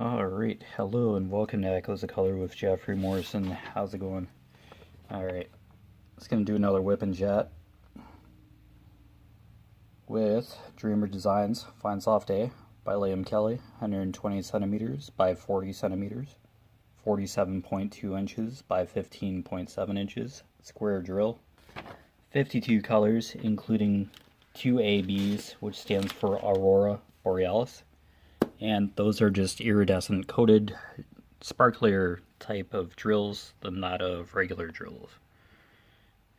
Alright, hello and welcome to Echoes of Color with Jefferey Morrison. How's it going? Alright, let's gonna do another whip and jet with Dreamer Designs Fine Soft A by Liam Kelly, 120 centimeters by 40 centimeters, 47.2 inches by 15.7 inches, square drill, 52 colors including 2 ABs, which stands for Aurora Borealis. And those are just iridescent coated sparklier type of drills than that of regular drills.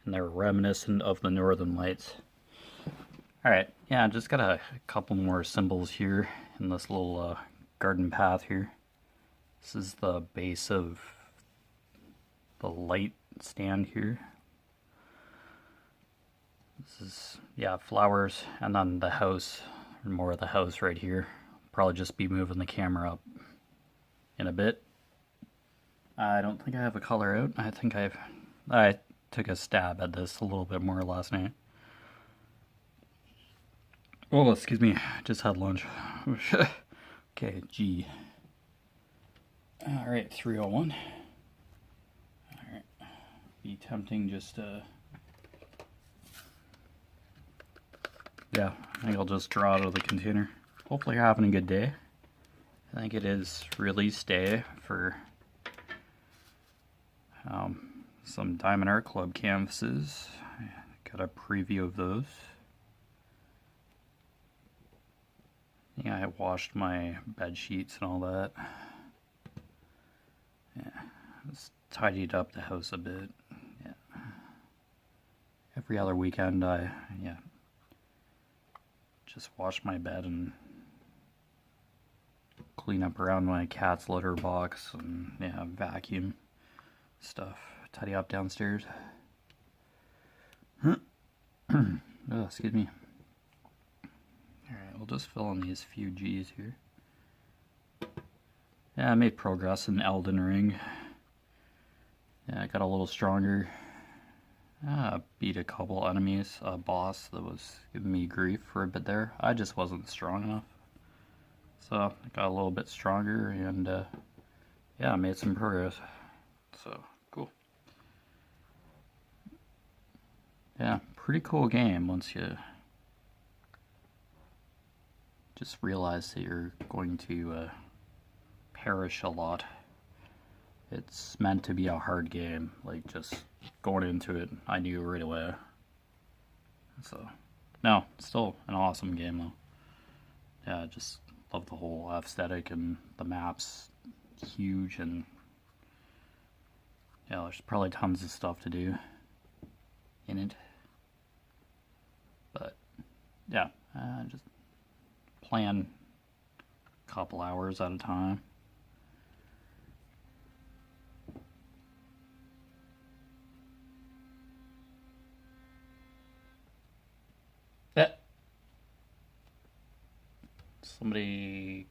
And they're reminiscent of the Northern Lights. Alright, yeah, just got a couple more symbols here in this little garden path here. This is the base of the light stand here. This is, yeah, flowers, and then the house, more of the house right here. Probably just be moving the camera up in a bit. I don't think I have a color out. I took a stab at this a little bit more last night. Oh, excuse me, just had lunch. Okay, G. Alright, 301. Alright, be tempting just to... Yeah, I think I'll just draw out of the container. Hopefully you're having a good day. I think it is release day for some Diamond Art Club canvases. Got a preview of those. Yeah, I washed my bed sheets and all that. Yeah, just tidied up the house a bit. Yeah. Every other weekend I just wash my bed and clean up around my cat's litter box and yeah, vacuum stuff, tidy up downstairs. Oh, excuse me. Alright, we'll just fill in these few G's here. Yeah, I made progress in Elden Ring. Yeah, I got a little stronger. Beat a couple enemies, a boss that was giving me grief for a bit there. I just wasn't strong enough. So I got a little bit stronger and yeah, I made some progress. So cool. Yeah, pretty cool game once you just realize that you're going to perish a lot. It's meant to be a hard game, like just going into it, I knew right away. So, no, still an awesome game though. Yeah, just love the whole aesthetic and the map's huge and yeah, there's probably tons of stuff to do in it. But yeah, just playing a couple hours at a time. Somebody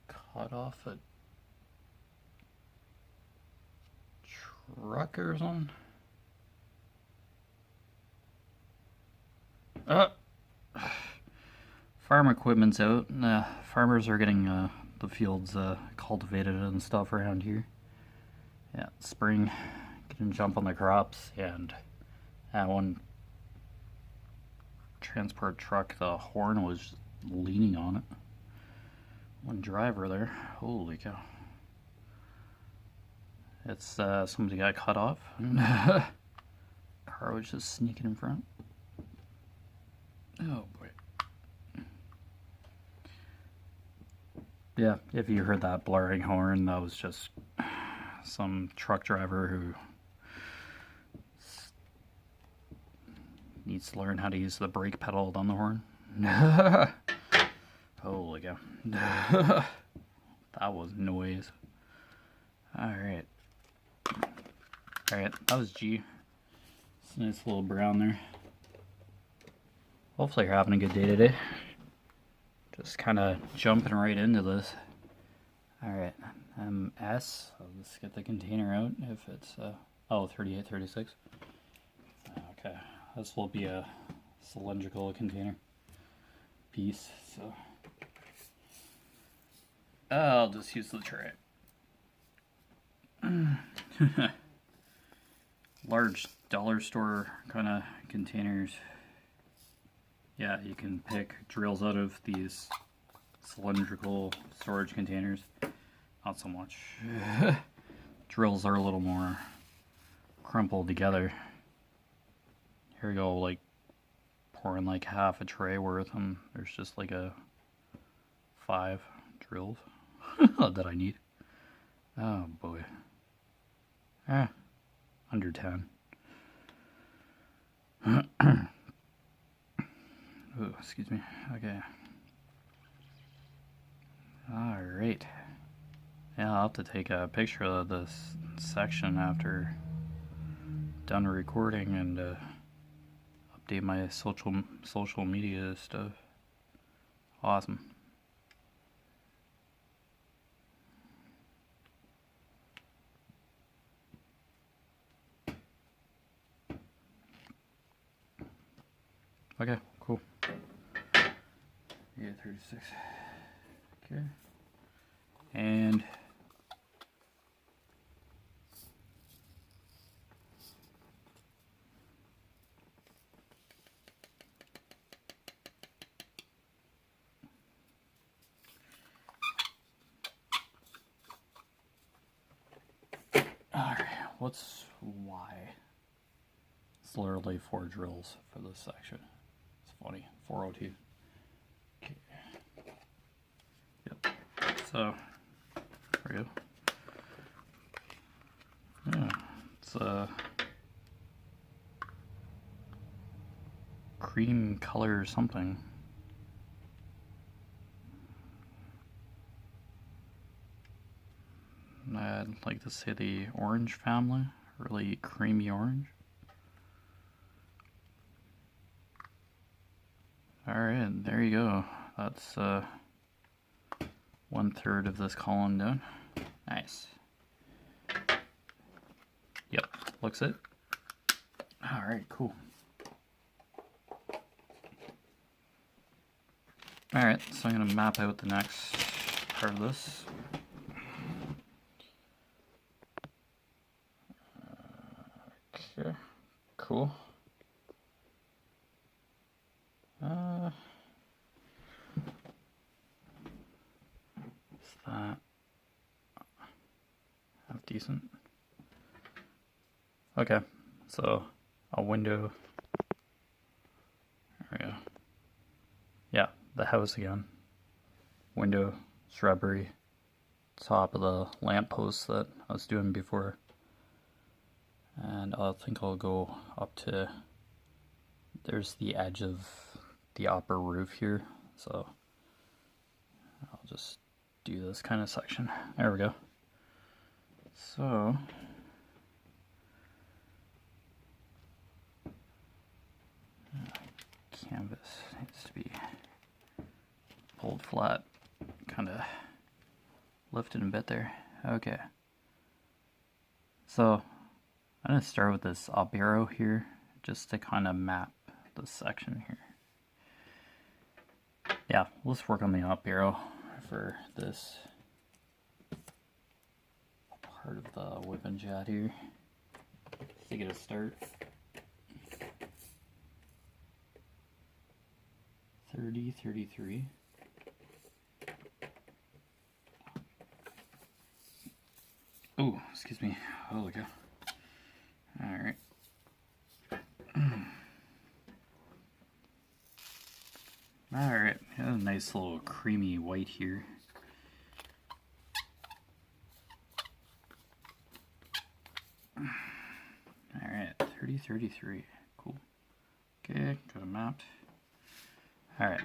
cut off a truck or something? Farm equipment's out. Farmers are getting the fields cultivated and stuff around here. Yeah, spring, getting jump on the crops, and one transport truck, the horn was leaning on it. One driver there, holy cow. It's somebody got cut off. Car was just sneaking in front. Oh boy. Yeah, if you heard that blaring horn, that was just some truck driver who needs to learn how to use the brake pedal on the horn. Holy cow. That was noise. Alright. Alright, that was G. It's a nice little brown there. Hopefully you're having a good day today. Just kind of jumping right into this. Alright, S. I'll just get the container out if it's, 3836. Okay, this will be a cylindrical container piece, so I'll just use the tray. Large dollar store kind of containers. Yeah, you can pick drills out of these cylindrical storage containers. Not so much. Drills are a little more crumpled together. Here we go, like pouring like half a tray worth, and there's just like 5 drills that I need. Oh boy. Under 10. Oh, excuse me. Okay. Alright. Yeah, I'll have to take a picture of this section after done recording and update my social media stuff. Awesome. Okay, cool. Yeah, 36. Okay. And alright, what's Y? It's literally 4 drills for this section. It's funny. 402. Okay. Yep. So there we go. Yeah, it's a cream color or something. I'd like to say the orange family, really creamy orange. Alright, there you go. That's 1/3 of this column done. Nice. Yep, looks it. Alright, cool. Alright, so I'm going to map out the next part of this. Okay, cool. Is that half decent? Okay, so a window. There we go. Yeah, the house again. Window, shrubbery, top of the lamppost that I was doing before. And I think I'll go up to, there's the edge of the upper roof here, so I'll just do this kind of section. There we go. So canvas needs to be pulled flat, kind of lifted a bit there. Okay, so I'm going to start with this up arrow here just to kind of map this section here. Yeah, let's work on the up arrow for this part of the whip and jet here to get a start. 30, 33. Oh, excuse me. Oh, look out. Alright. Alright, got a nice little creamy white here. Alright, 30, 33. Cool. Okay, got it mapped. Alright,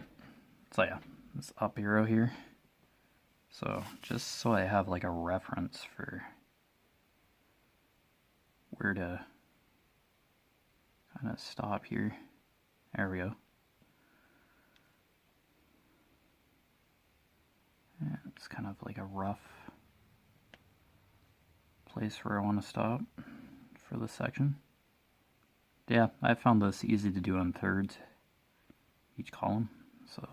so yeah, this up arrow here. So, just so I have like a reference for where to kind of stop here. There we go. Yeah, it's kind of like a rough place where I want to stop for this section. Yeah, I found this easy to do in thirds, each column, so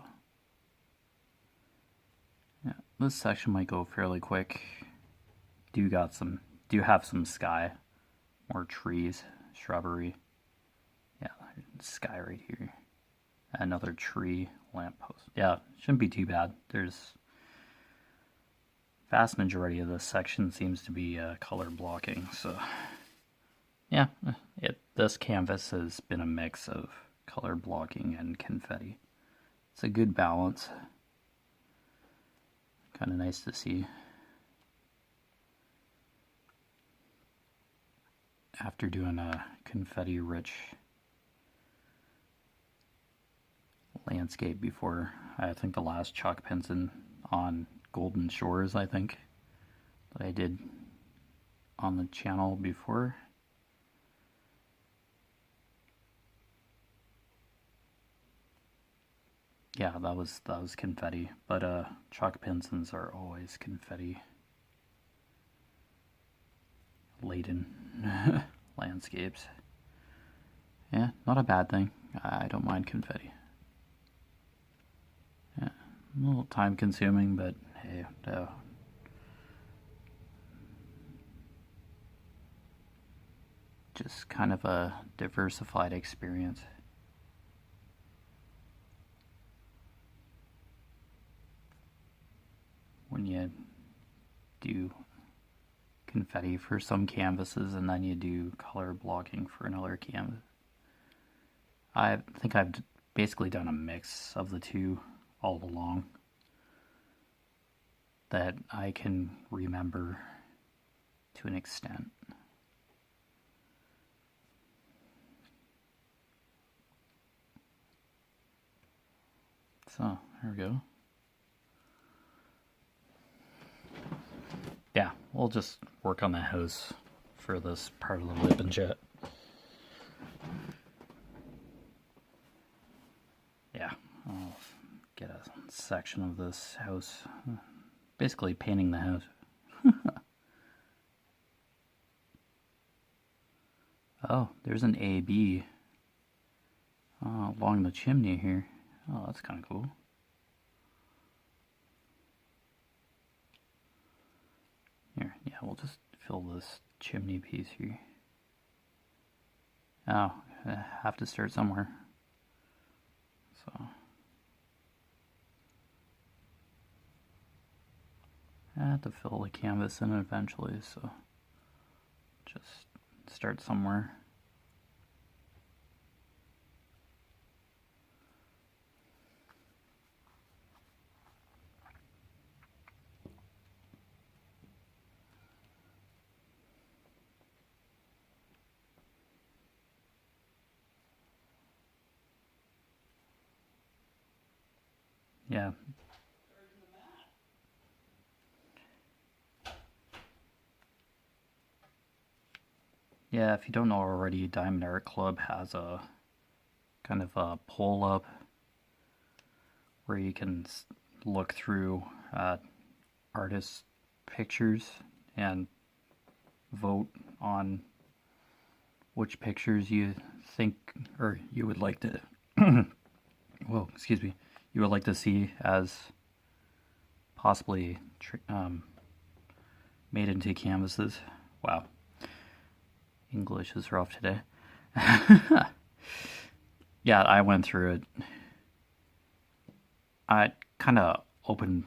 yeah, This section might go fairly quick. Do have some sky, more trees, shrubbery. Yeah, sky right here. Another tree, lamppost. Yeah, shouldn't be too bad. There's vast majority of this section seems to be color blocking, so yeah, this canvas has been a mix of color blocking and confetti. It's a good balance. Kind of nice to see. After doing a confetti-rich landscape before, I think the last chalk pencil on Golden Shores, I think, that I did on the channel before. Yeah, that was confetti, but chalk pencils are always confetti laden landscapes. Yeah, not a bad thing. I don't mind confetti. Yeah, a little time consuming, but hey, just kind of a diversified experience. When you do confetti for some canvases and then you do color blocking for another canvas. I think I've basically done a mix of the two all along that I can remember to an extent. So, there we go. Yeah, we'll just work on the house for this part of the WIP and jet. Yeah, I'll get a section of this house. Basically painting the house. Oh, there's an AB along the chimney here. Oh, that's kind of cool. Here, yeah, we'll just fill this chimney piece here. Oh, I have to start somewhere. So, I have to fill the canvas in eventually, so just start somewhere. Yeah. Yeah, if you don't know already, Diamond Art Club has a kind of a poll up where you can look through artist pictures and vote on which pictures you think or you would like to whoa, excuse me, you would like to see as possibly made into canvases. Wow, English is rough today. Yeah, I went through it. I kind of opened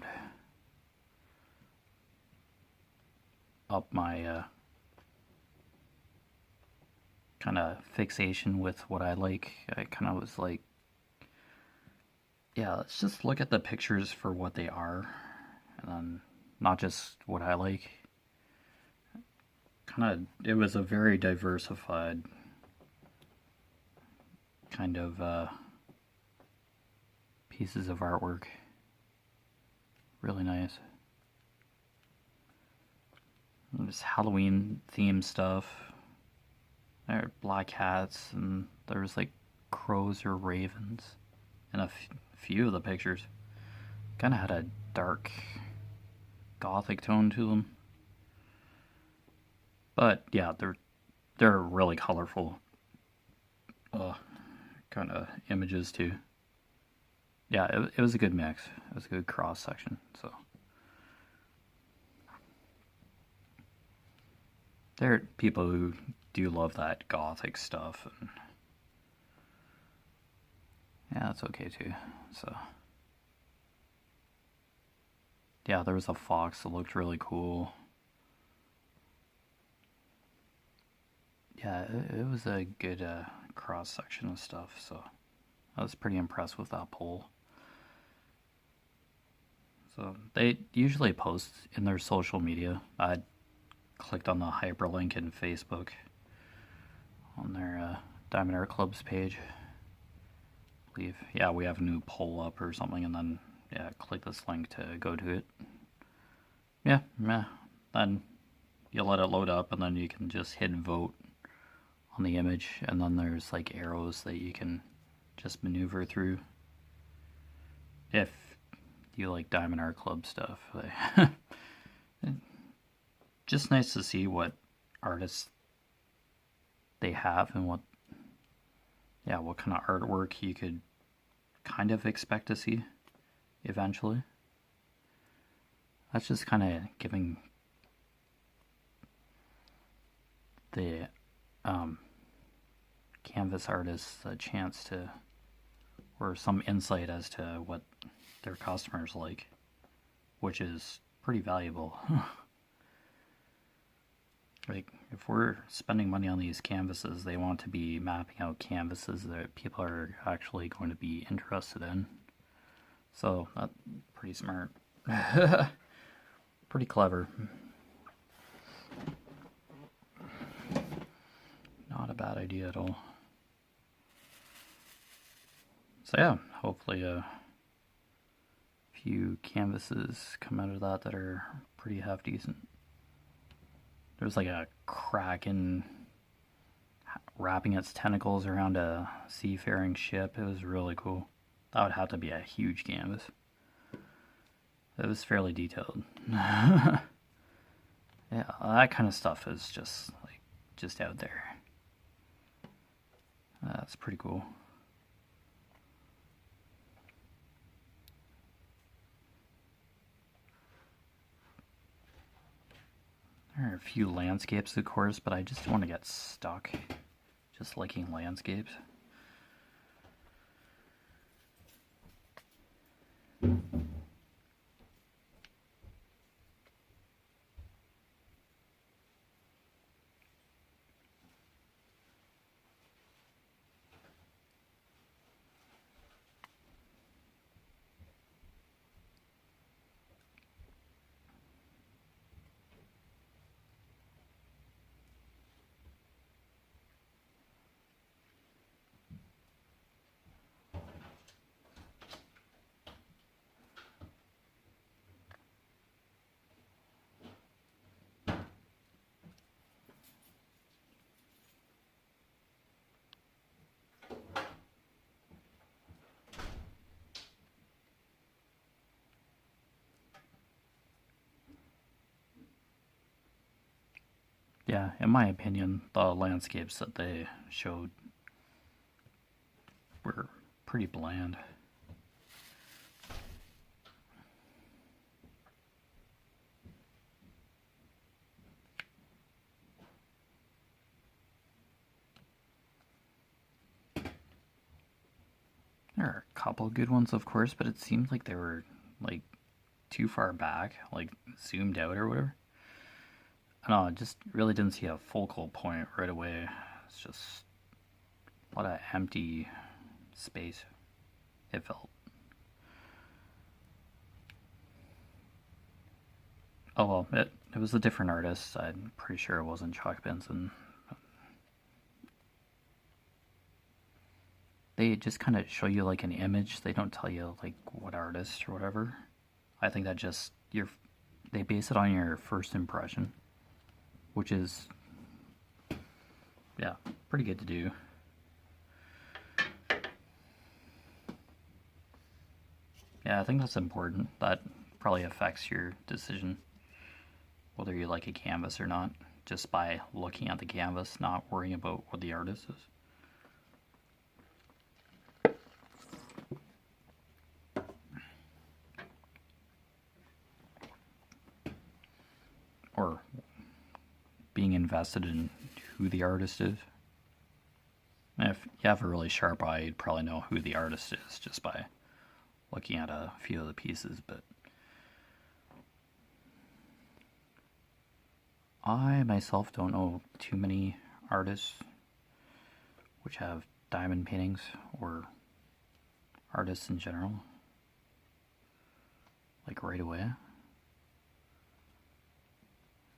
up my kind of fixation with what I like. I kind of was like, yeah, let's just look at the pictures for what they are, and then not just what I like. It was a very diversified kind of pieces of artwork. Really nice. There's Halloween themed stuff. There are black hats, and there's like crows or ravens in a few of the pictures. Kind of had a dark gothic tone to them. But yeah, they're really colorful kind of images too. Yeah, it was a good mix. It was a good cross section. So there are people who do love that gothic stuff, and yeah, that's okay too. So yeah, there was a fox that looked really cool. Yeah, it was a good cross section of stuff, so I was pretty impressed with that poll. So they usually post in their social media. I clicked on the hyperlink in Facebook on their Diamond Art Club's page. I believe, yeah, we have a new poll up or something, and then yeah, click this link to go to it. Yeah, then you let it load up, and then you can just hit vote on the image, and then there's like arrows that you can just maneuver through if you like Diamond Art Club stuff. Just nice to see what artists they have and what kind of artwork you could kind of expect to see eventually. That's just kind of giving the canvas artists a chance to, or some insight as to what their customers like, which is pretty valuable. Like, if we're spending money on these canvases, they want to be mapping out canvases that people are actually going to be interested in. So that's pretty smart. Pretty clever. Not a bad idea at all. So yeah, hopefully a few canvases come out of that are pretty half decent. There's like a kraken wrapping its tentacles around a seafaring ship. It was really cool. That would have to be a huge canvas. It was fairly detailed. Yeah, that kind of stuff is just out there. That's pretty cool. There are a few landscapes, of course, but I just want to get stuck just liking landscapes. Yeah, in my opinion, the landscapes that they showed were pretty bland. There are a couple good ones, of course, but it seemed like they were like too far back, like zoomed out or whatever. I don't know, I just really didn't see a focal point right away. It's just a lot of empty space, it felt. Oh well, it was a different artist. I'm pretty sure it wasn't Chuck Benson. They just kind of show you like an image. They don't tell you like what artist or whatever. I think that just they base it on your first impression, which is, yeah, pretty good to do. Yeah, I think that's important. That probably affects your decision whether you like a canvas or not, just by looking at the canvas, not worrying about what the artist is. Or being invested in who the artist is. And if you have a really sharp eye, you'd probably know who the artist is just by looking at a few of the pieces, but I myself don't know too many artists which have diamond paintings, or artists in general, like right away.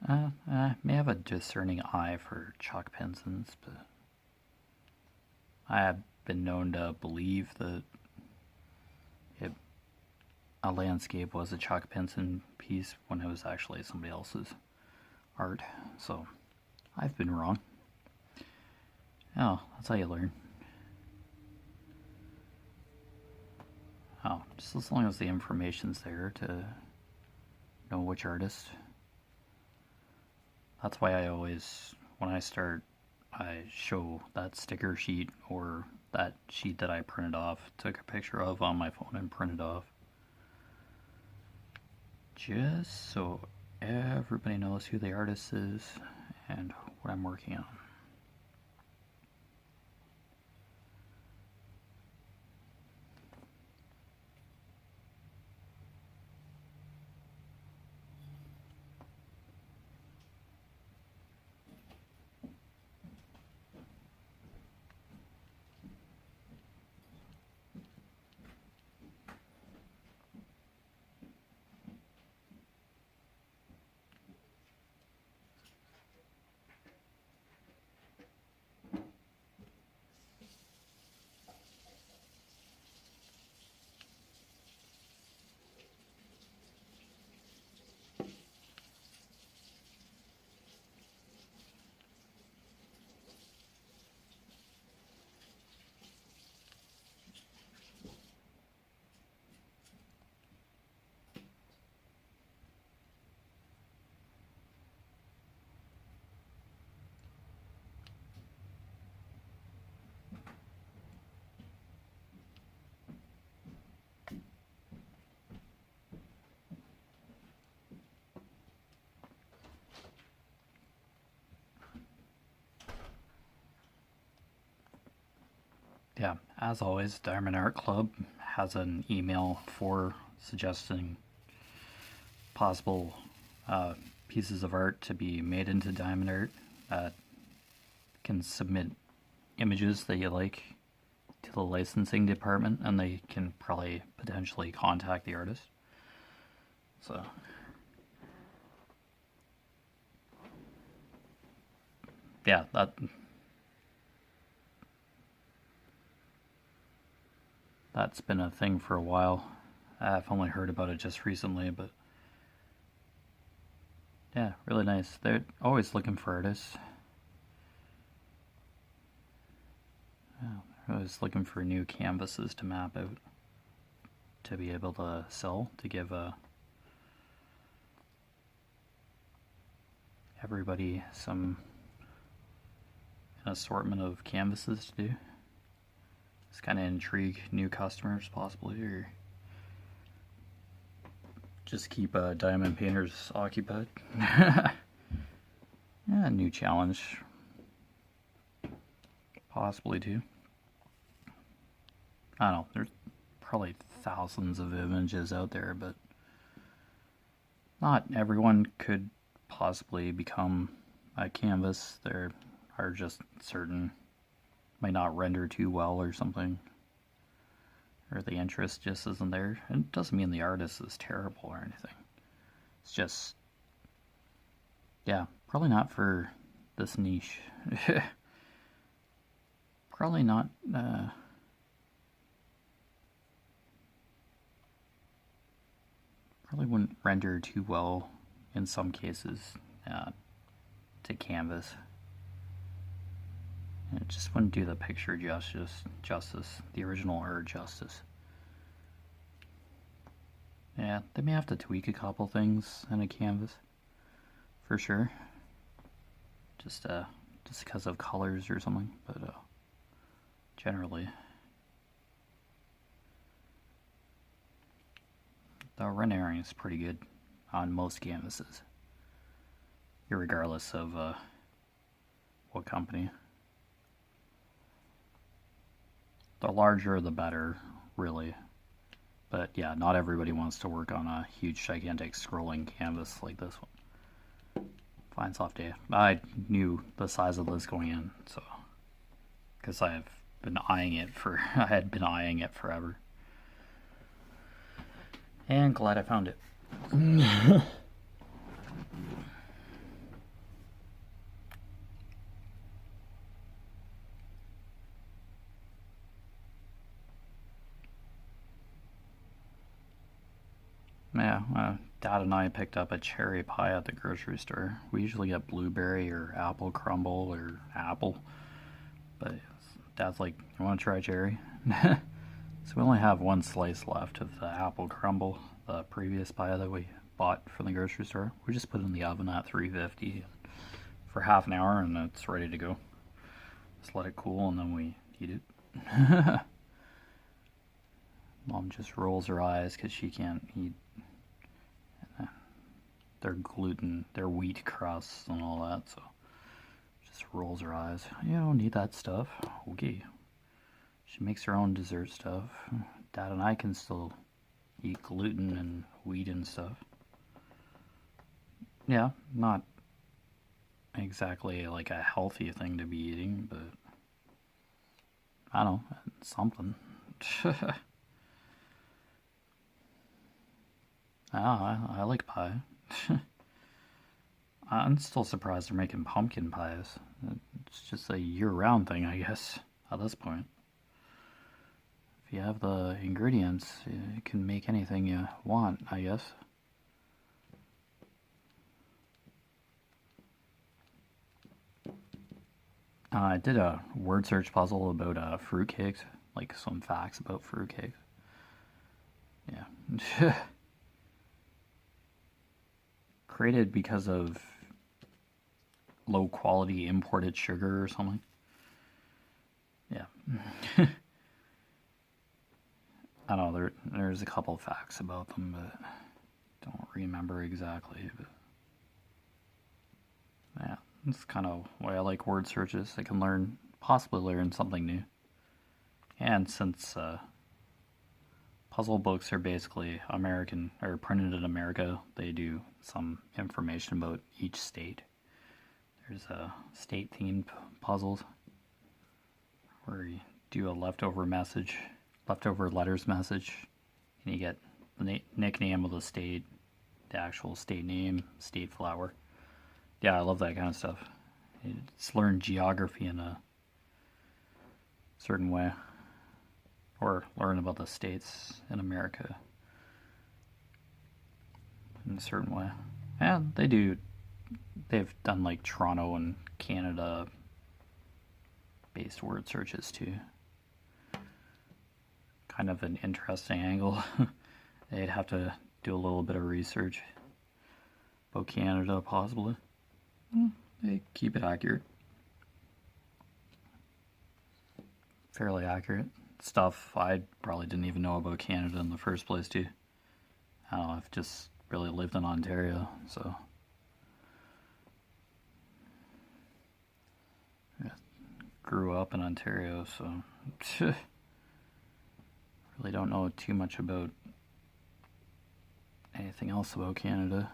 I may have a discerning eye for chalk pencils, but I have been known to believe that a landscape was a chalk pencil piece when it was actually somebody else's art, so I've been wrong. Oh, that's how you learn. Oh, just as long as the information's there to know which artist. That's why I always, when I start, I show that sticker sheet or that sheet that I printed off, took a picture of on my phone and printed off. Just so everybody knows who the artist is and what I'm working on. Yeah, as always, Diamond Art Club has an email for suggesting possible pieces of art to be made into diamond art. Can submit images that you like to the licensing department, and they can probably potentially contact the artist. So yeah, that's been a thing for a while. I've only heard about it just recently, but yeah, really nice. They're always looking for artists. Yeah, they're always looking for new canvases to map out to be able to sell, to give everybody an assortment of canvases to do. It's kind of intrigue new customers possibly, or just keep diamond painters occupied. Yeah, new challenge possibly too. I don't know, there's probably thousands of images out there, but not everyone could possibly become a canvas. There are just certain might not render too well or something, or the interest just isn't there. And it doesn't mean the artist is terrible or anything. It's just, yeah, probably not for this niche. Probably not. Probably wouldn't render too well in some cases to canvas. And it just wouldn't do the picture justice, the original art justice. Yeah, they may have to tweak a couple things in a canvas, for sure. Just because of colors or something, but generally, the rendering is pretty good on most canvases, irregardless of what company. The larger the better, really. But yeah, not everybody wants to work on a huge, gigantic scrolling canvas like this one. Fine soft day. I knew the size of this going in, so because I've been eyeing it I had been eyeing it forever. And glad I found it. Yeah, Dad and I picked up a cherry pie at the grocery store. We usually get blueberry or apple crumble or apple, but Dad's like, "You want to try cherry?" So we only have one slice left of the apple crumble, the previous pie that we bought from the grocery store. We just put it in the oven at 350 for half an hour and it's ready to go. Just let it cool and then we eat it. Mom just rolls her eyes because she can't eat their gluten, their wheat crusts and all that, so just rolls her eyes. You don't need that stuff. Okay. She makes her own dessert stuff. Dad and I can still eat gluten and wheat and stuff. Yeah, not exactly like a healthy thing to be eating, but I don't know, something. I like pie. I'm still surprised they're making pumpkin pies. It's just a year-round thing, I guess, at this point. If you have the ingredients, you can make anything you want, I guess. I did a word search puzzle about fruitcakes, like some facts about fruitcakes. Yeah. Created because of low quality imported sugar or something. Yeah. I don't know, there's a couple facts about them, but don't remember exactly. But yeah, that's kind of why I like word searches. I can possibly learn something new. And since puzzle books are basically American, or printed in America, they do some information about each state. There's state-themed puzzles where you do a leftover letters message, and you get the nickname of the state, the actual state name, state flower. Yeah, I love that kind of stuff. It's learn geography in a certain way, or learn about the states in America in a certain way. And they've done like Toronto and Canada based word searches too. Kind of an interesting angle. They'd have to do a little bit of research about Canada, possibly. They keep it accurate. Fairly accurate. Stuff I probably didn't even know about Canada in the first place, too. I don't know, I've just really lived in Ontario, so. Yeah, grew up in Ontario, so. Really don't know too much about anything else about Canada.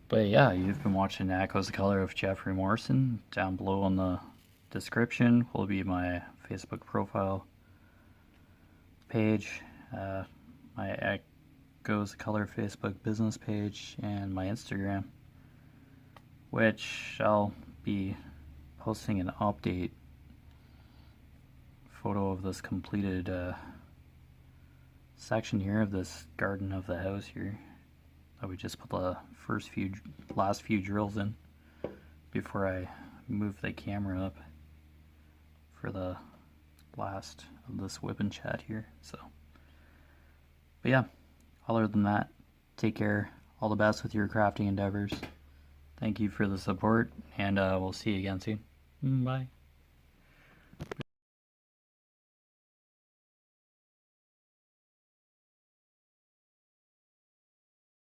But yeah, you've been watching Echoes the Color of Jeffery Morrison. Down below in the description will be my Facebook profile page, my Echoes the Color Facebook business page, and my Instagram, which I'll be posting an update photo of this completed section here of this garden of the house here. We just put the last few drills in before I move the camera up for the last of this whip and chat here. So, but yeah, other than that, take care. All the best with your crafting endeavors. Thank you for the support, and we'll see you again soon. Bye.